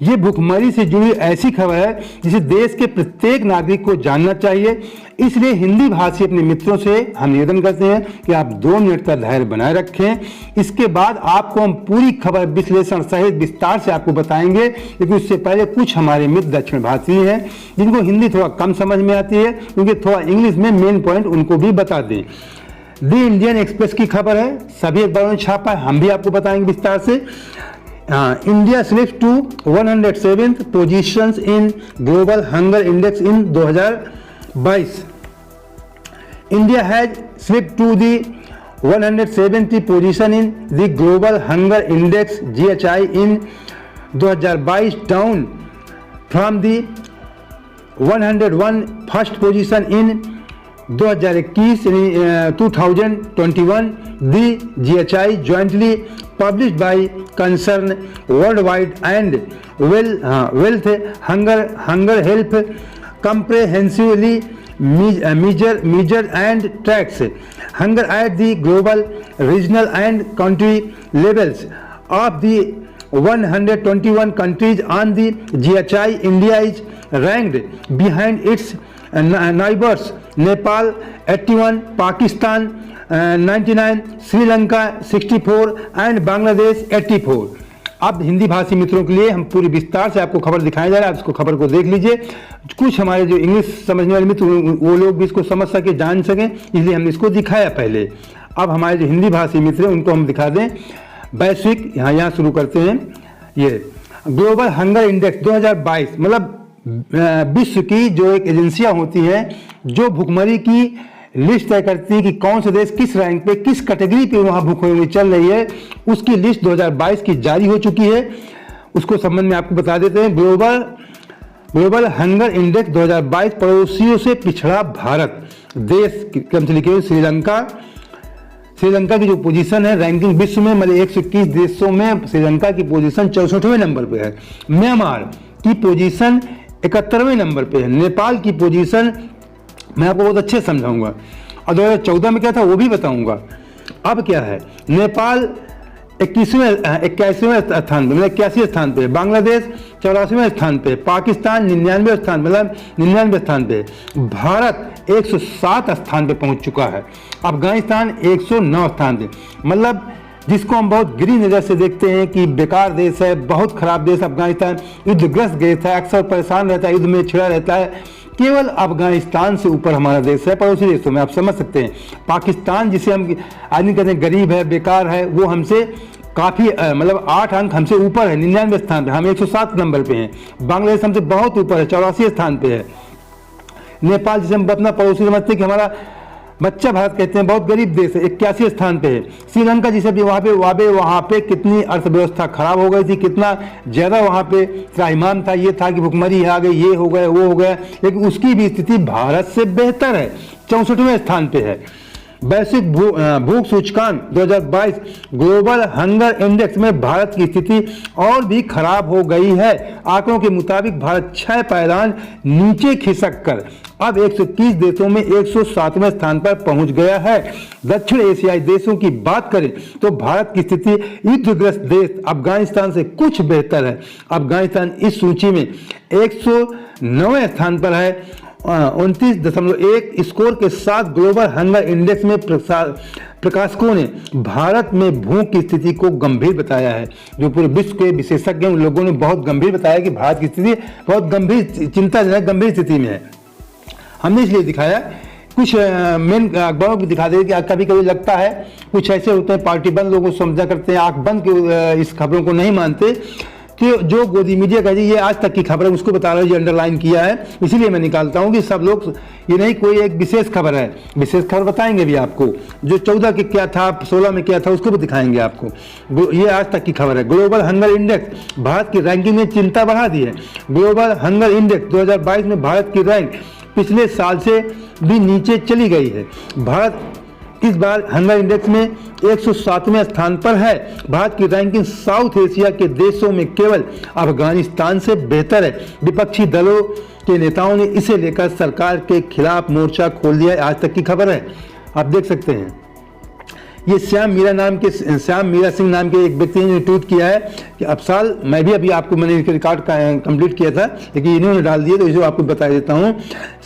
ये भुखमरी से जुड़ी ऐसी खबर है जिसे देश के प्रत्येक नागरिक को जानना चाहिए। इसलिए हिंदी भाषी अपने मित्रों से हम निवेदन करते हैं कि आप 2 मिनट का धैर्य बनाए रखें। इसके बाद आपको हम पूरी खबर विश्लेषण सहित विस्तार से आपको बताएंगे, लेकिन उससे पहले कुछ हमारे मित्र दक्षिण भारतीय हैं जिनको हिंदी थोड़ा कम समझ में आती है, क्योंकि थोड़ा इंग्लिश में मेन पॉइंट उनको भी बता दें। द इंडियन एक्सप्रेस की खबर है, सभी अखबारों ने छापा है, हम भी आपको बताएंगे विस्तार से। India slips to 107th positions in global hunger index in 2022। India has slipped to the 170th position in the global hunger index GHI in 2022, down from the 101 first position in 2021 the GHI jointly published by Concern Worldwide and Wealth Hunger Help comprehensively measure and tracks hunger at the global, regional and country levels of the 121 countries on the GHI. India is ranked behind its neighbors Nepal 81, Pakistan 99, Sri Lanka 64 and Bangladesh 84। अब हिंदी भाषी मित्रों के लिए हम पूरी विस्तार से आपको खबर दिखाया जा रहा है, आप इसको खबर को देख लीजिए। कुछ हमारे जो इंग्लिश समझने वाले मित्र वो लोग भी इसको समझ सके, जान सकें, इसलिए हमने इसको दिखाया पहले। अब हमारे जो हिंदी भाषी मित्र हैं उनको हम दिखा दें। वैश्विक यहाँ शुरू करते हैं। ये ग्लोबल हंगर इंडेक्स 2022, मतलब विश्व की जो एक एजेंसियां होती हैं जो भुखमरी की लिस्ट तय करती है कि कौन से देश किस रैंक पे, किस कैटेगरी पे वहाँ भुखमरी चल रही है, उसकी लिस्ट 2022 की जारी हो चुकी है। उसको संबंध में आपको बता देते हैं। ग्लोबल हंगर इंडेक्स 2022, पड़ोसियों से पिछड़ा भारत देश क्रम से लिखे श्रीलंका की जो पोजीशन है रैंकिंग विश्व में, मतलब 121 देशों में श्रीलंका की पोजीशन 64वें नंबर पे है। म्यांमार की पोजीशन 71वें नंबर पे है। नेपाल की पोजीशन मैं आपको बहुत अच्छे समझाऊंगा, और 2014 में क्या था वो भी बताऊंगा। अब क्या है, नेपाल 81वें स्थान पे, मतलब 81 स्थान पे, बांग्लादेश 84वें स्थान पे, पाकिस्तान 99वें स्थान, मतलब 99वें स्थान पे, भारत 107 स्थान पे पहुंच चुका है, अफगानिस्तान 109 स्थान पे, मतलब जिसको हम बहुत गिरी नज़र से देखते हैं कि बेकार देश है, बहुत खराब देश अफगानिस्तान, युद्धग्रस्त देश है, अक्सर परेशान रहता है, युद्ध में छिड़ा रहता है, केवल अफगानिस्तान से ऊपर हमारा देश है पड़ोसी देशों में, आप समझ सकते हैं। पाकिस्तान जिसे हम आदमी कहते हैं गरीब है, बेकार है, वो हमसे काफ़ी मतलब 8 अंक हमसे ऊपर है, 99वें स्थान पे, हम 107 नंबर पे हैं। बांग्लादेश हमसे बहुत ऊपर है, 84 स्थान पे है। नेपाल जिसे हम अपना पड़ोसी समझते हैं कि हमारा बच्चा भारत कहते हैं, बहुत गरीब देश है, 81 स्थान पे है। श्रीलंका जिसे भी वहाँ पे कितनी अर्थव्यवस्था खराब हो गई थी, कितना ज़्यादा वहाँ पे त्राहिमाम था, ये था कि भुखमरी आ गई, ये हो गया वो हो गया, लेकिन उसकी भी स्थिति भारत से बेहतर है, 64वें स्थान पे है। वैश्विक भूख सूचकांक 2022 ग्लोबल हंगर इंडेक्स में भारत की स्थिति और भी खराब हो गई है। आंकड़ों के मुताबिक भारत 6 पायदान नीचे खिसक कर अब 121 देशों में 107वें स्थान पर पहुंच गया है। दक्षिण एशियाई देशों की बात करें तो भारत की स्थिति युद्धग्रस्त देश अफगानिस्तान से कुछ बेहतर है। अफगानिस्तान इस सूची में 109वें स्थान पर है, 29.1 स्कोर के साथ। ग्लोबल हंगर इंडेक्स में प्रकाशकों ने भारत में भूख की स्थिति को गंभीर बताया है। जो पूरे विश्व के विशेषज्ञ उन लोगों ने बहुत गंभीर बताया कि भारत की स्थिति बहुत गंभीर, चिंताजनक गंभीर स्थिति में है। हमने इसलिए दिखाया, कुछ मेन अखबारों को दिखा दे कि कभी कभी लगता है कुछ ऐसे होते हैं पार्टी बंद लोगों को समझा करते हैं, आंख बंद के इस खबरों को नहीं मानते कि जो गोदी मीडिया का ये आज तक की खबर है उसको बता रहा है, ये अंडरलाइन किया है, इसीलिए मैं निकालता हूँ कि सब लोग ये नहीं कोई एक विशेष खबर है, विशेष खबर बताएंगे भी आपको, जो 14 के क्या था, 16 में क्या था उसको भी दिखाएंगे आपको। ये आज तक की खबर है। ग्लोबल हंगर इंडेक्स भारत की रैंकिंग में चिंता बढ़ा दी है। ग्लोबल हंगर इंडेक्स 2022 में भारत की रैंक पिछले साल से भी नीचे चली गई है। भारत इस बार हंगर इंडेक्स में 107वें स्थान पर है। भारत की रैंकिंग साउथ एशिया के देशों में केवल अफगानिस्तान से बेहतर है। विपक्षी दलों के नेताओं ने इसे लेकर सरकार के खिलाफ मोर्चा खोल दिया है। आज तक की खबर है, आप देख सकते हैं। ये श्याम मीरा सिंह नाम के एक व्यक्ति ने ट्वीट किया है कि अब साल, मैं भी अभी आपको मैंने रिकॉर्ड कंप्लीट किया था लेकिन इन्होंने डाल दिया तो इसे आपको बता देता हूँ।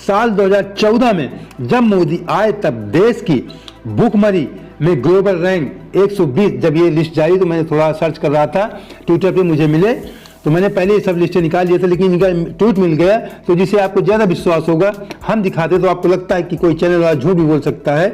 साल 2014 में जब मोदी आए तब देश की भूखमरी में ग्लोबल रैंक 120, जब ये लिस्ट जारी तो मैंने थोड़ा सर्च कर रहा था ट्विटर पे, मुझे मिले तो मैंने पहले ये सब लिस्टें निकाल लिया था, लेकिन इनका ट्वीट मिल गया तो जिससे आपको ज़्यादा विश्वास होगा। हम दिखाते तो आपको लगता है कि कोई चैनल वाला झूठ भी बोल सकता है।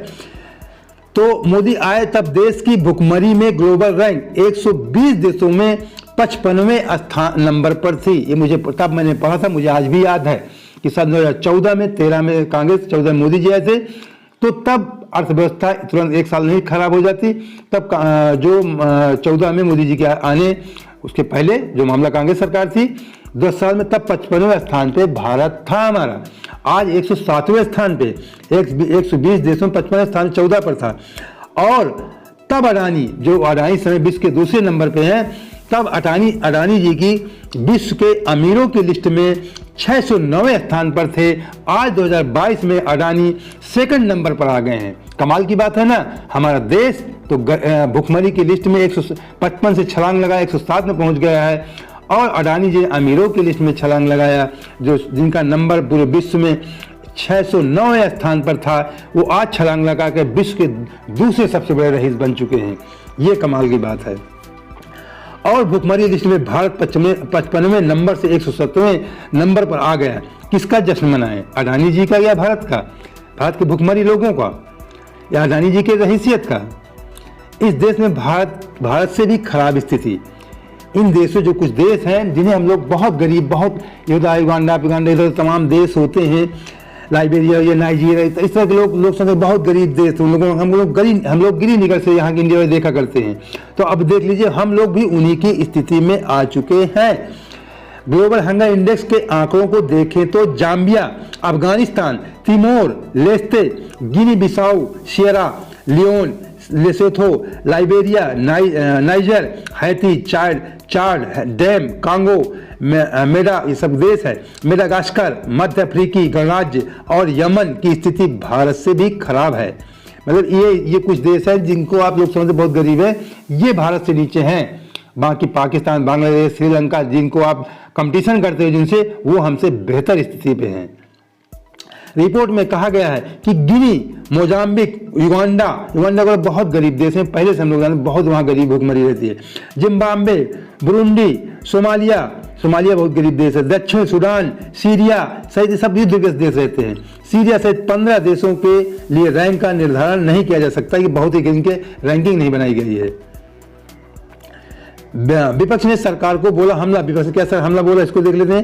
तो मोदी आए तब देश की भुखमरी में ग्लोबल रैंक 120 देशों में 55वें स्थान नंबर पर थी। ये मुझे तब मैंने पढ़ा था, मुझे आज भी याद है कि सन 2014 में, 13 में कांग्रेस, 14 में मोदी जी आए थे, तो तब अर्थव्यवस्था तुरंत एक साल नहीं खराब हो जाती। तब जो 14 में मोदी जी के आने उसके पहले जो मामला कांग्रेस सरकार थी 10 साल में, तब 55वें स्थान पे भारत था हमारा। आज 107वें स्थान पे, 120 देशों में 55वें स्थान 14 पर था। और तब अडानी समय विश्व के दूसरे नंबर पे हैं, तब अडानी जी की विश्व के अमीरों की लिस्ट में 609वें स्थान पर थे। आज 2022 में अडानी सेकंड नंबर पर आ गए हैं। कमाल की बात है ना। हमारा देश तो भुखमरी की लिस्ट में 155 से छलांग लगाया 107 में पहुंच गया है, और अडानी जी अमीरों की लिस्ट में छलांग लगाया जो जिनका नंबर पूरे विश्व में 609वें स्थान पर था, वो आज छलांग लगा के विश्व के दूसरे सबसे बड़े रईस बन चुके हैं। ये कमाल की बात है। और भुखमरी लिस्ट में भारत 55वें नंबर से 107वें नंबर पर आ गया। किसका जश्न मनाएं, अडानी जी का या भारत का? भारत के भुखमरी लोगों का या अडानी जी के रहीसियत का? इस देश में भारत से भी खराब स्थिति। इन देशों, जो कुछ देश हैं जिन्हें हम लोग बहुत गरीब, बहुत युगांडा इधर तमाम देश होते हैं, लाइबेरिया या नाइजीरिया, इस तरह के लोग समझे बहुत गरीब देश, उन लोगों हम लोग गिरी निकल से यहाँ के इंडिया में देखा करते हैं। तो अब देख लीजिए हम लोग भी उन्हीं की स्थिति में आ चुके हैं। ग्लोबल हंगर इंडेक्स के आंकड़ों को देखें तो Zambia, Afghanistan, Timor Leste, Guinea Bissau, Sierra Leone, Lesotho, Liberia, Niger, Haiti, Chad, डैम, कांगो, ये सब देश है, मेडागास्कर, मध्य अफ्रीकी गणराज्य और यमन की स्थिति भारत से भी खराब है। मतलब ये कुछ देश हैं जिनको आप लोग समझते बहुत गरीब है, ये भारत से नीचे हैं। बाकी पाकिस्तान, बांग्लादेश, श्रीलंका, जिनको आप कंपटीशन करते हो जिनसे, वो हमसे बेहतर स्थिति पे हैं। रिपोर्ट में कहा गया है कि गिनी, मोजाम्बिक, युगांडा को बहुत गरीब देश हैं, पहले से हम लोग जानते हैं, बहुत वहाँ गरीब भुखमरी रहती है। जिम्बाब्वे, बुरुंडी, सोमालिया बहुत गरीब देश है। दक्षिण सूडान, सीरिया सहित सब युद्धग्रस्त देश रहते हैं। सीरिया सहित 15 देशों के लिए रैंक का निर्धारण नहीं किया जा सकता, कि बहुत ही इनके रैंकिंग नहीं बनाई गई है। विपक्ष ने सरकार को बोला हमला। विपक्ष क्या सर हमला बोला, इसको देख लेते हैं।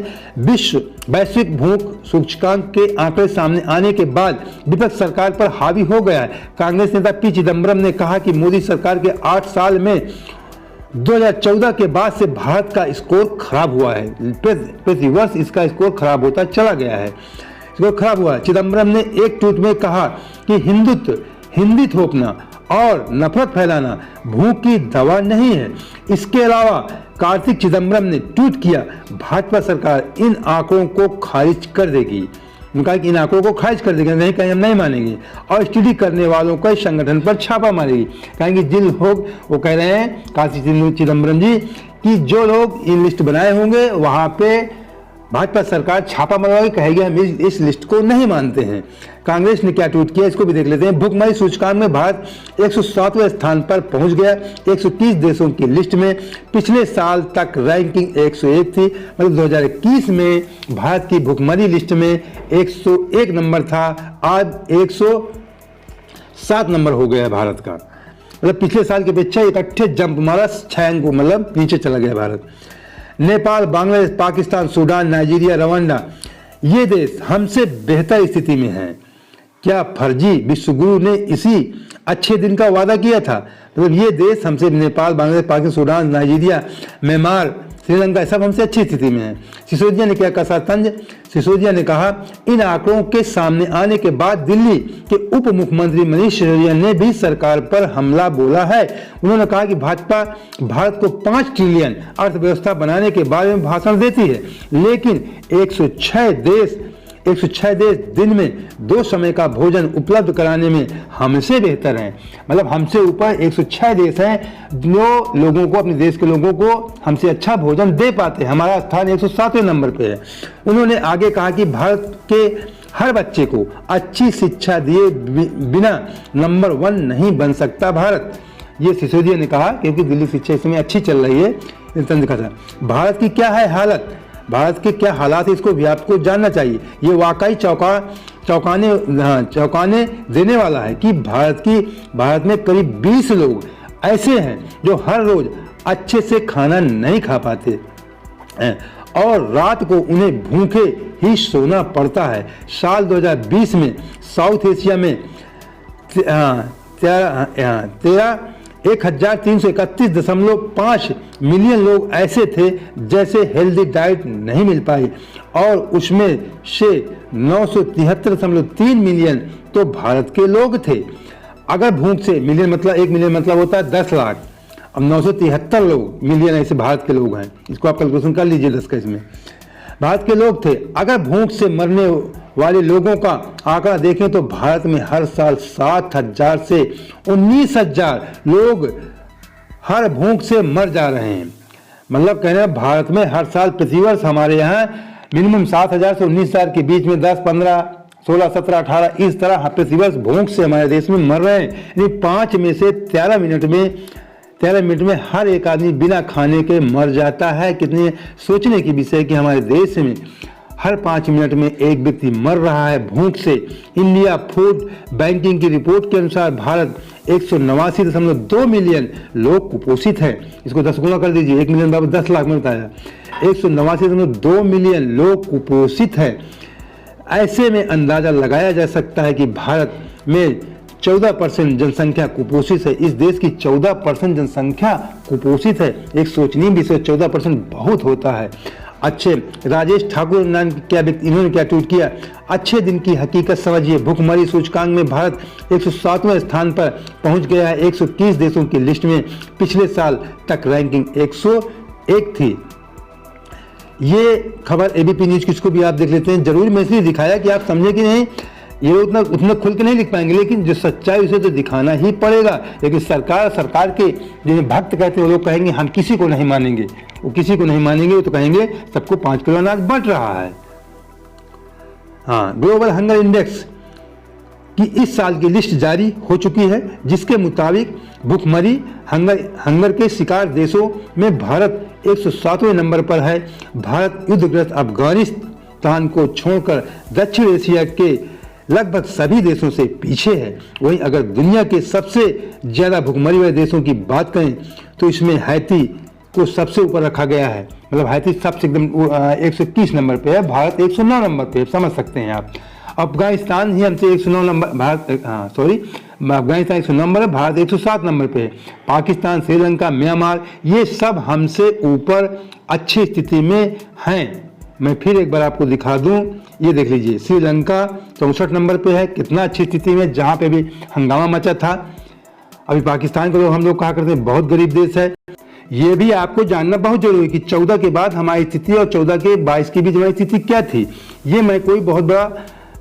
वैश्विक भूख सूचकांक के आंकड़े सामने आने के बाद विपक्ष सरकार पर हावी हो गया है। कांग्रेस नेता पी चिदम्बरम ने कहा कि मोदी सरकार के 8 साल में 2014 के बाद से भारत का स्कोर खराब हुआ है। प्रति वर्ष इसका स्कोर खराब होता चला गया है, स्कोर खराब हुआ है। चिदम्बरम ने एक ट्वीट में कहा कि हिंदी थोपना और नफरत फैलाना भूख की दवा नहीं है। इसके अलावा कार्तिक चिदम्बरम ने ट्वीट किया, भाजपा सरकार इन आंकड़ों को खारिज कर देगी। उनका इन आंकड़ों को खारिज कर देगी, नहीं कहीं हम नहीं मानेंगे, और स्टडी करने वालों का संगठन पर छापा मारेगी। कहेंगे जिन लोग, वो कह रहे हैं कार्तिक चिदम्बरम जी, कि जो लोग इन लिस्ट बनाए होंगे वहाँ पे भाजपा सरकार छापा मरवाएगी, कहेगी हम इस लिस्ट को नहीं मानते हैं। कांग्रेस ने क्या ट्वीट किया, इसको भी देख लेते हैं। भुखमरी सूचकांक में भारत 107वें स्थान पर पहुंच गया। 130 देशों की लिस्ट में पिछले साल तक रैंकिंग 101 थी। मतलब 2021 में भारत की भुखमरी लिस्ट में 101 नंबर था, आज 107 नंबर हो गया है भारत का। मतलब पिछले साल की अपेक्षा इकट्ठे जंप मारा, 6 अंक मतलब नीचे चला गया Bharat. Nepal, Bangladesh, Pakistan, Sudan, Nigeria, Rwanda, ये देश हमसे बेहतर स्थिति में हैं। क्या फर्जी विश्वगुरु ने इसी अच्छे दिन का वादा किया था? मतलब ये देश हमसे, Nepal, Bangladesh, Pakistan, Sudan, Nigeria, Myanmar, Sri Lanka, सब हमसे अच्छी स्थिति में है। सिसोदिया ने क्या कहा तंज? सिसोदिया ने कहा, इन आंकड़ों के सामने आने के बाद दिल्ली के उप मुख्यमंत्री मनीष सिसोदिया ने भी सरकार पर हमला बोला है। उन्होंने कहा कि भाजपा भारत को 5 ट्रिलियन अर्थव्यवस्था बनाने के बारे में भाषण देती है, लेकिन 106 देश दिन में 2 समय का भोजन उपलब्ध कराने में हमसे बेहतर हैं। मतलब हमसे ऊपर 106 देश हैं जो लोगों को, अपने देश के लोगों को हमसे अच्छा भोजन दे पाते हैं। हमारा स्थान 107वें नंबर पे है। उन्होंने आगे कहा कि भारत के हर बच्चे को अच्छी शिक्षा दिए बिना नंबर 1 नहीं बन सकता भारत। ये सिसोदिया ने कहा, क्योंकि दिल्ली शिक्षा इस समय अच्छी चल रही है। भारत की क्या है हालत, भारत के क्या हालात है, इसको भी आपको जानना चाहिए। ये वाकई चौंकाने देने वाला है कि भारत में करीब 20 लोग ऐसे हैं जो हर रोज अच्छे से खाना नहीं खा पाते हैं और रात को उन्हें भूखे ही सोना पड़ता है। साल 2020 में साउथ एशिया में 1331.5 मिलियन लोग ऐसे थे जैसे हेल्दी डाइट नहीं मिल पाई और उसमें से 973.3 मिलियन तो भारत के लोग थे। अगर भूख से, मिलियन मतलब 1 मिलियन मतलब होता है 10 लाख, अब 973 लोग मिलियन ऐसे भारत के लोग हैं। इसको आप कैलकुलेशन कर लीजिए 10 का, इसमें भारत के लोग थे। अगर भूख से मरने वाले लोगों का आंकड़ा देखें तो भारत में हर साल 7,000 से 19,000 लोग हर भूख से मर जा रहे हैं। मतलब कहना है भारत में हर साल प्रतिवर्ष हमारे यहाँ मिनिमम 7,000 से 19,000 के बीच में 10, 15, 16, 17, 18 इस तरह प्रतिवर्ष भूख से हमारे देश में मर रहे हैं। यानी 5 में से 13 मिनट में हर एक आदमी बिना खाने के मर जाता है। कितने सोचने की विषय कि हमारे देश में हर 5 मिनट में एक व्यक्ति मर रहा है भूख से। इंडिया फूड बैंकिंग की रिपोर्ट के अनुसार भारत 189.2 मिलियन लोग कुपोषित है। इसको 10 गुना कर दीजिए, 1 मिलियन बराबर 10 लाख में बताया। 189.2 मिलियन लोग कुपोषित है। ऐसे में अंदाजा लगाया जा सकता है कि भारत में 14% जनसंख्या कुपोषित है। इस देश की 14% जनसंख्या कुपोषित है। एक सोचनीय विषय, 14% बहुत होता है। अच्छे राजेश ठाकुर नाम क्या व्यक्ति, इन्होंने क्या ट्वीट किया, अच्छे दिन की हकीकत समझिए। भूखमरी सूचकांक में भारत 107वें स्थान पर पहुंच गया है। 121 देशों की लिस्ट में पिछले साल तक रैंकिंग 101 थी। ये खबर एबीपी न्यूज की, इसको भी आप देख लेते हैं। जरूर मैं इसलिए दिखाया कि आप समझे कि नहीं, ये उतना खुल के नहीं लिख पाएंगे, लेकिन जो सच्चाई उसे तो दिखाना ही पड़ेगा। लेकिन सरकार के जिन्हें भक्त कहते हैं वो लोग कहेंगे हम किसी को नहीं मानेंगे, वो किसी को नहीं मानेंगे, वो तो कहेंगे सबको 5 किलो अनाज बंट रहा है। हाँ, ग्लोबल हंगर इंडेक्स की इस साल की लिस्ट जारी हो चुकी है, जिसके मुताबिक भूखमरी हंगर के शिकार देशों में भारत 107वें नंबर पर है। भारत युद्धग्रस्त अफगानिस्तान को छोड़कर दक्षिण एशिया के लगभग सभी देशों से पीछे है। वहीं अगर दुनिया के सबसे ज्यादा भूखमरी वाले देशों की बात करें तो इसमें हैती को सबसे ऊपर रखा गया है। मतलब हैती सबसे एकदम 121 नंबर पे है, भारत 109 नंबर पे, समझ सकते हैं आप। अफगानिस्तान ही हमसे 109 नंबर, अफगानिस्तान 109 नंबर है, भारत 107 नंबर पे है। पाकिस्तान, श्रीलंका, म्यांमार ये सब हमसे ऊपर अच्छी स्थिति में हैं। मैं फिर एक बार आपको दिखा दूं, ये देख लीजिए, श्रीलंका 64 नंबर पे है, कितना अच्छी स्थिति में, जहाँ पे भी हंगामा मचा था। अभी पाकिस्तान को हम लोग कहा करते हैं बहुत गरीब देश है। ये भी आपको जानना बहुत जरूरी है कि 14 के बाद हमारी स्थिति और 14 के 22 के बीच हमारी स्थिति क्या थी। ये मैं कोई बहुत बड़ा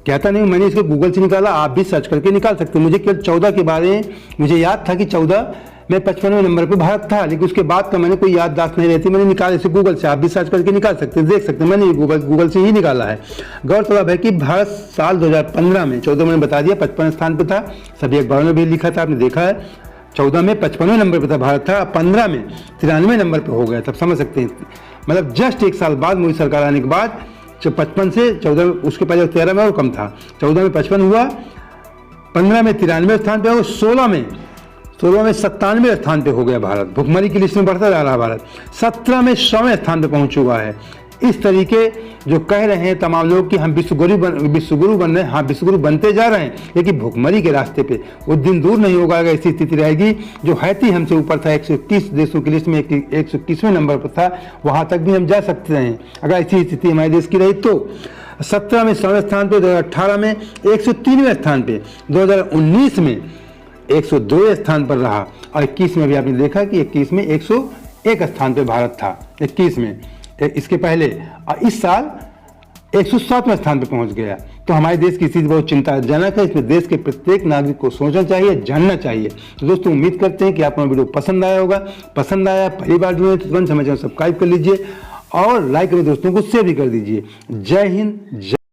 कहता नहीं, मैंने इसको गूगल से निकाला, आप भी सर्च करके निकाल सकते हैं। मुझे केवल 14 के बारे में मुझे याद था कि 14 में 55वें नंबर पे भारत था, लेकिन उसके बाद का मैंने कोई याददाश्त नहीं रहती, मैंने निकाला इसे गूगल से, आप भी सर्च करके निकाल सकते हैं, देख सकते हैं, मैंने गूगल से ही निकाला है। गौरतलब है कि भारत साल 2015 में, 14 मैंने बता दिया 55 स्थान पे था, सभी अखबारों में भी लिखा था, आपने देखा है। 14 में 55वें नंबर पर था भारत था, 15 में 93वें नंबर पर हो गया, तब समझ सकते हैं। मतलब जस्ट एक साल बाद मोदी सरकार आने के बाद 55 से 14, उसके पहले 13 में और कम था, 14 में 55 हुआ, 15 में 93वें स्थान पे, और 16 में 97वें स्थान पे हो गया भारत। भुखमरी की लिस्ट में बढ़ता जा रहा है भारत, 17 में 100वें स्थान पे पहुंच चुका है। इस तरीके जो कह रहे हैं तमाम लोग कि हम विश्वगुरु बन रहे हैं, हाँ विश्वगुरु बनते जा रहे हैं, लेकिन भुखमरी के रास्ते पे वो दिन दूर नहीं होगा अगर ऐसी स्थिति रहेगी। जो हैती हमसे ऊपर था 121 देशों की लिस्ट में 121वें नंबर पर था, वहां तक भी हम जा सकते हैं अगर ऐसी स्थिति हमारे देश की रही तो। 17 में 100वें स्थान पे, 2018 में 103वें स्थान पे, 2019 में 102वें स्थान पर रहा, और 21 में भी आपने देखा कि 21 में 101 स्थान पे भारत था, 21 में इसके पहले। और इस साल 107वें स्थान पर पहुंच गया। तो हमारे देश की स्थिति बहुत चिंताजनक है। इसमें देश के प्रत्येक नागरिक को सोचना चाहिए, जानना चाहिए। तो दोस्तों उम्मीद करते हैं कि आपको वीडियो पसंद आया होगा। पसंद आया, पहली बार जुड़े तो तुरंत हमें सब्सक्राइब कर लीजिए और लाइक करें, दोस्तों को शेयर भी कर दीजिए। जय हिंद।